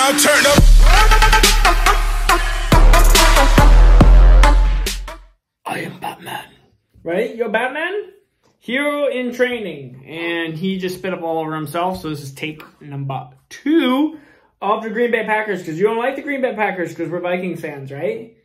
now turn up. I am Batman. Right? You're Batman? Hero in training. And he just spit up all over himself. So this is tape number 2 of the Green Bay Packers. Because you don't like the Green Bay Packers because we're Vikings fans, right?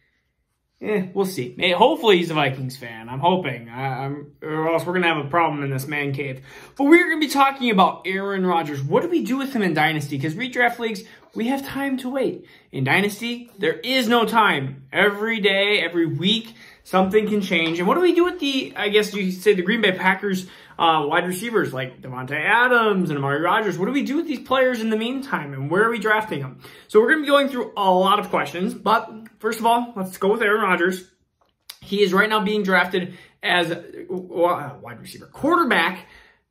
We'll see. Hey, hopefully he's a Vikings fan. I'm hoping. Or else we're going to have a problem in this man cave. But we're going to be talking about Aaron Rodgers. What do we do with him in Dynasty? Because redraft leagues, we have time to wait. In Dynasty, there is no time. Every day, every week, something can change. And what do we do with the, I guess you could say, the Green Bay Packers wide receivers like Davante Adams and Amari Rodgers? What do we do with these players in the meantime? And where are we drafting them? So we're going to be going through a lot of questions. But first of all, let's go with Aaron Rodgers. He is right now being drafted as wide receiver, quarterback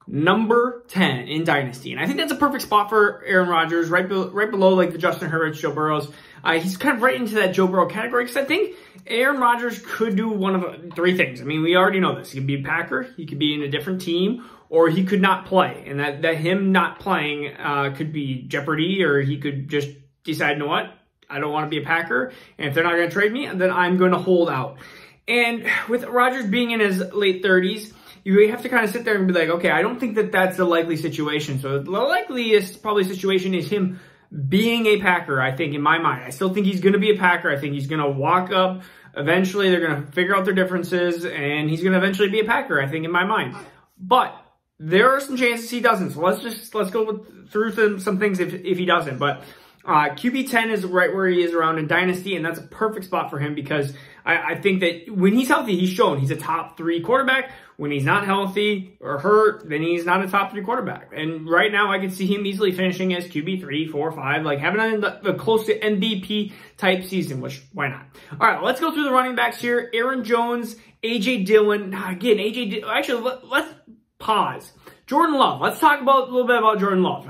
number 10 in Dynasty. And I think that's a perfect spot for Aaron Rodgers, right below like the Justin Herberts, Joe Burrows. He's kind of right into that Joe Burrow category because I think Aaron Rodgers could do one of 3 things. I mean, we already know this. He could be a Packer, he could be in a different team, or he could not play. And that him not playing could be jeopardy, or he could just decide, you know what, I don't want to be a Packer, and if they're not going to trade me, then I'm going to hold out. And with Rodgers being in his late 30s, you have to kind of sit there and be like, okay, I don't think that that's the likely situation. So the likeliest probably situation is him being a Packer, I think, in my mind. I still think he's going to be a Packer. I think he's going to walk up. Eventually, they're going to figure out their differences, and he's going to eventually be a Packer, I think, in my mind. But there are some chances he doesn't. So let's go through some things if he doesn't. But QB 10 is right where he is around in Dynasty, and that's a perfect spot for him because I think that when he's healthy, he's shown he's a top 3 quarterback. When he's not healthy or hurt, then he's not a top 3 quarterback. And right now, I can see him easily finishing as QB 3, 4, 5, like having a close to MVP type season, which why not? All right, let's go through the running backs here. Aaron Jones, A.J. Dillon. Again, actually, let's pause. Jordan Love. Let's talk a little bit about Jordan Love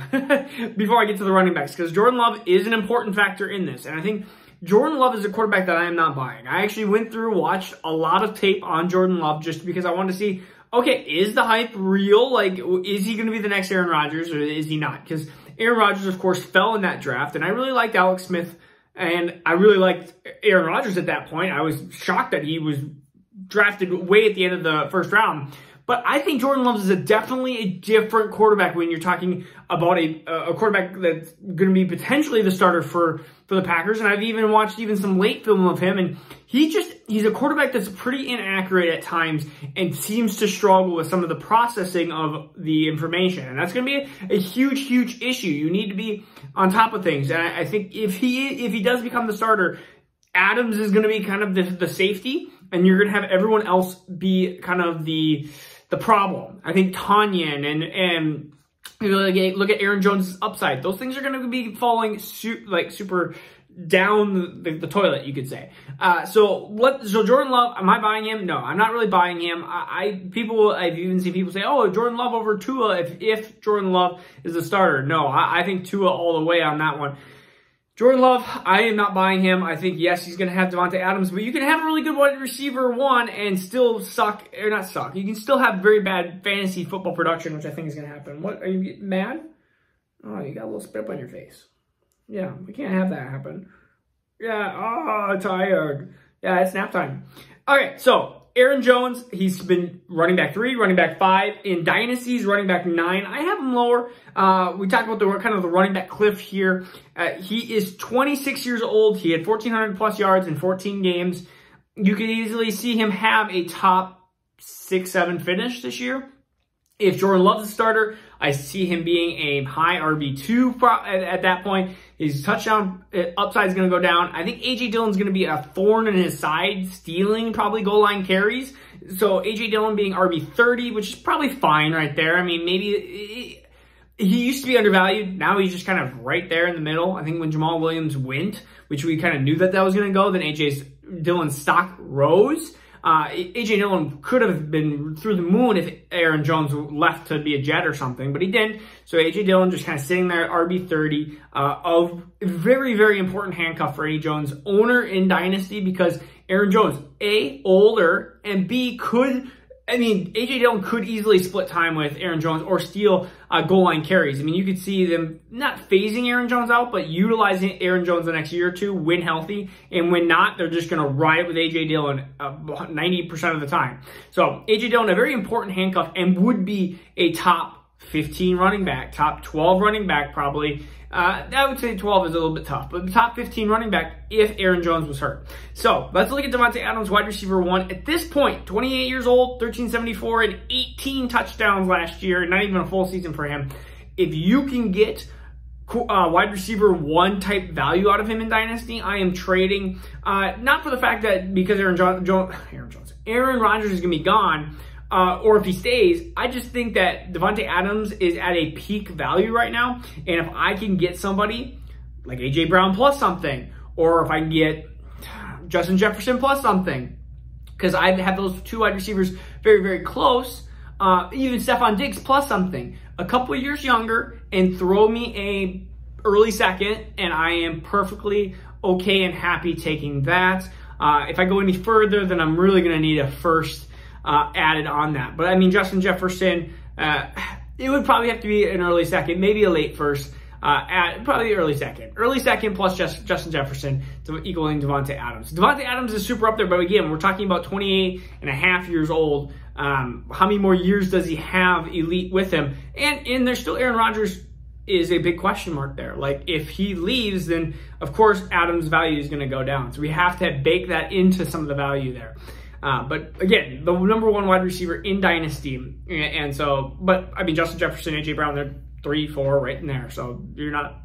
before I get to the running backs, because Jordan Love is an important factor in this. And I think Jordan Love is a quarterback that I am not buying. I actually went through, watched a lot of tape on Jordan Love just because I wanted to see, okay, is the hype real? Like, is he going to be the next Aaron Rodgers or is he not? Because Aaron Rodgers, of course, fell in that draft, and I really liked Alex Smith, and I really liked Aaron Rodgers at that point. I was shocked that he was drafted way at the end of the first round. But I think Jordan Love is definitely a different quarterback when you're talking about a quarterback that's going to be potentially the starter for the Packers. And I've even watched some late film of him, and he's a quarterback that's pretty inaccurate at times and seems to struggle with some of the processing of the information. And that's going to be a huge, huge issue. You need to be on top of things. And I think if he does become the starter, Adams is going to be kind of the safety, and you're going to have everyone else be kind of the problem. I think Tonyan and look at Aaron Jones' upside. Those things are going to be falling super down the toilet, you could say. So Jordan Love, am I buying him? No, I'm not really buying him. I've even seen people say, oh, Jordan Love over Tua if Jordan Love is the starter. No, I think Tua all the way on that one. Jordan Love, I am not buying him. I think, yes, he's going to have Davante Adams, but you can have a really good wide receiver 1 and still suck, or not suck. You can still have very bad fantasy football production, which I think is going to happen. What, are you mad? Oh, you got a little spit up on your face. Yeah, we can't have that happen. Yeah, oh, tired. Yeah, it's nap time. Okay, so Aaron Jones, he's been running back 3, running back 5. In Dynasties, running back 9. I have him lower. We talked about the running back cliff here. He is 26 years old. He had 1,400 plus yards in 14 games. You could easily see him have a top 6-7 finish this year. If Jordan Love's a starter, I see him being a high RB2 at that point. His touchdown upside is going to go down. I think A.J. Dillon's going to be a thorn in his side, stealing probably goal line carries. So A.J. Dillon being RB30, which is probably fine right there. I mean, maybe he used to be undervalued. Now he's just kind of right there in the middle. I think when Jamal Williams went, which we kind of knew that was going to go, then A.J. Dillon's stock rose. A.J. Dillon could have been through the moon if Aaron Jones left to be a Jet or something, but he didn't. So A.J. Dillon just kind of sitting there at RB30, a very, very important handcuff for A.J. Jones, owner in Dynasty, because Aaron Jones, A, older, and B, could I mean, A.J. Dillon could easily split time with Aaron Jones or steal goal line carries. I mean, you could see them not phasing Aaron Jones out, but utilizing Aaron Jones the next year or two when healthy. And when not, they're just going to ride it with A.J. Dillon 90% of the time. So A.J. Dillon, a very important handcuff, and would be a top 15 running back, top 12 running back probably. I would say 12 is a little bit tough, but top 15 running back if Aaron Jones was hurt. So let's look at Davante Adams, wide receiver 1. At this point, 28 years old, 1374, and 18 touchdowns last year, not even a full season for him. If you can get wide receiver 1 type value out of him in Dynasty, I am trading, not for the fact that because Aaron Rodgers is going to be gone, or if he stays, I just think that Davante Adams is at a peak value right now. And if I can get somebody like A.J. Brown plus something, or if I can get Justin Jefferson plus something, because I have those 2 wide receivers very, very close, even Stephon Diggs plus something, a couple of years younger, and throw me a early second, and I am perfectly okay and happy taking that. If I go any further, then I'm really going to need a first added on that. But I mean, Justin Jefferson, it would probably have to be an early second, maybe a late first, probably early second. Early second plus Justin Jefferson to equaling Davante Adams. Davante Adams is super up there, but again, we're talking about 28 and a half years old. How many more years does he have elite with him? And there's still Aaron Rodgers is a big question mark there. Like, if he leaves, then of course Adams' value is going to go down. So we have to bake that into some of the value there. But again, the #1 wide receiver in Dynasty. And so, but I mean, Justin Jefferson, A.J. Brown, they're 3, 4 right in there. So you're not,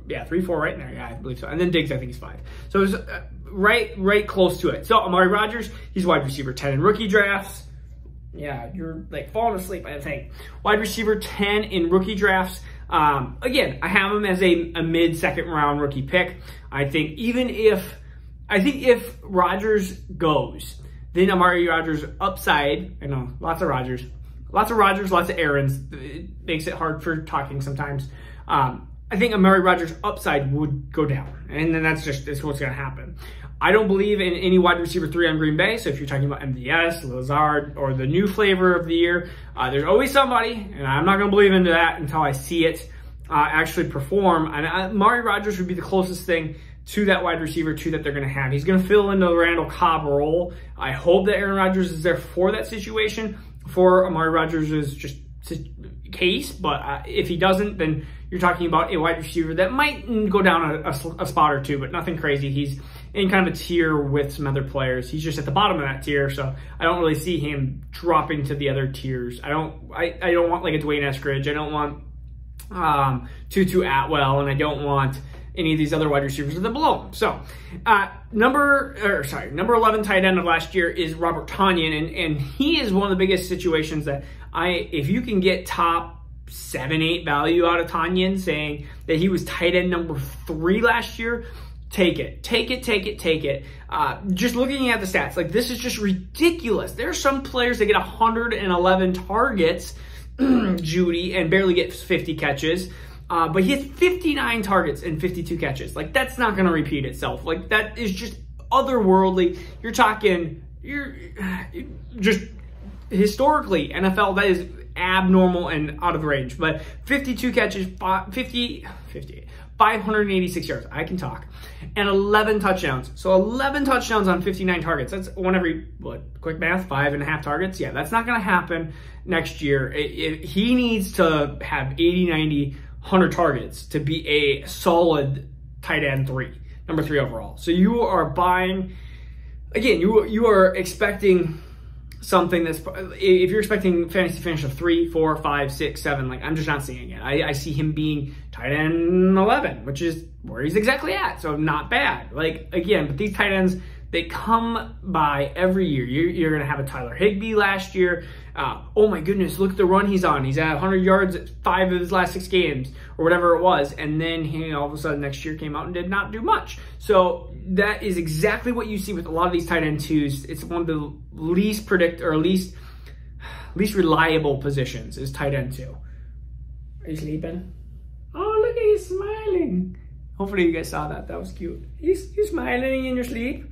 yeah, 3, 4 right in there. Yeah, I believe so. And then Diggs, I think he's 5. So it's right close to it. So Amari Rodgers, he's wide receiver 10 in rookie drafts. Yeah, you're like falling asleep, I think. Wide receiver 10 in rookie drafts. Again, I have him as a mid-second round rookie pick. I think if Rodgers goes, then Amari Rodgers upside, I know, lots of Rodgers, lots of Aarons. It makes it hard for talking sometimes. I think Amari Rodgers upside would go down, and then that's what's going to happen. I don't believe in any wide receiver 3 on Green Bay, so if you're talking about MVS, Lazard, or the new flavor of the year, there's always somebody, and I'm not going to believe into that until I see it actually perform. And Amari Rodgers would be the closest thing to that wide receiver 2 that they're going to have. He's going to fill in the Randall Cobb role. I hope that Aaron Rodgers is there for that situation, for Amari Rodgers' just case. But if he doesn't, then you're talking about a wide receiver that might go down a spot or 2, but nothing crazy. He's in kind of a tier with some other players. He's just at the bottom of that tier, so I don't really see him dropping to the other tiers. I don't want like a Dwayne Eskridge. I don't want Tutu Atwell, and I don't want any of these other wide receivers that are below him. So, number 11 tight end of last year is Robert Tonyan, and he is one of the biggest situations that if you can get top 7, 8 value out of Tonyan, saying that he was tight end number 3 last year, take it. Just looking at the stats, like, this is just ridiculous. There are some players that get 111 targets, Judy, and barely get 50 catches. But he has 59 targets and 52 catches. Like, that's not going to repeat itself. Like, that is just otherworldly. You're just historically, NFL, that is abnormal and out of range. But 52 catches, 586 yards. I can talk. And 11 touchdowns. So 11 touchdowns on 59 targets. That's one every, quick math, 5.5 targets. Yeah, that's not going to happen next year. He needs to have 80, 90, 100 targets to be a solid tight end 3, number 3 overall. So you are buying, again, you are expecting something that's, if you're expecting fantasy finish of 3, 4, 5, 6, 7, like, I'm just not seeing it. I see him being tight end 11, which is where he's exactly at. So not bad. Like, again, but these tight ends, they come by every year. You're going to have a Tyler Higbee last year. Oh my goodness, look at the run he's on. He's at 100 yards at 5 of his last 6 games, or whatever it was. And then he all of a sudden next year came out and did not do much. So that is exactly what you see with a lot of these tight end 2s. It's one of the least least reliable positions is tight end 2. Are you sleeping? Oh, look, he's smiling. Hopefully you guys saw that. That was cute. He's smiling in your sleep.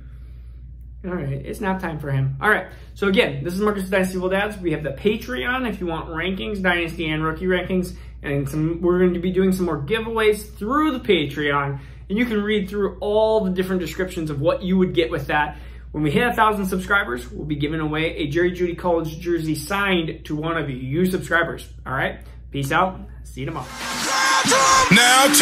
All right, it's nap time for him. All right, so again, this is Marcus with Dynasty Full Dads. We have the Patreon if you want rankings, Dynasty and rookie rankings, and we're going to be doing some more giveaways through the Patreon, and you can read through all the different descriptions of what you would get with that. When we hit 1,000 subscribers, we'll be giving away a Jerry Jeudy College jersey signed to one of you subscribers. All right, peace out. See you tomorrow. Now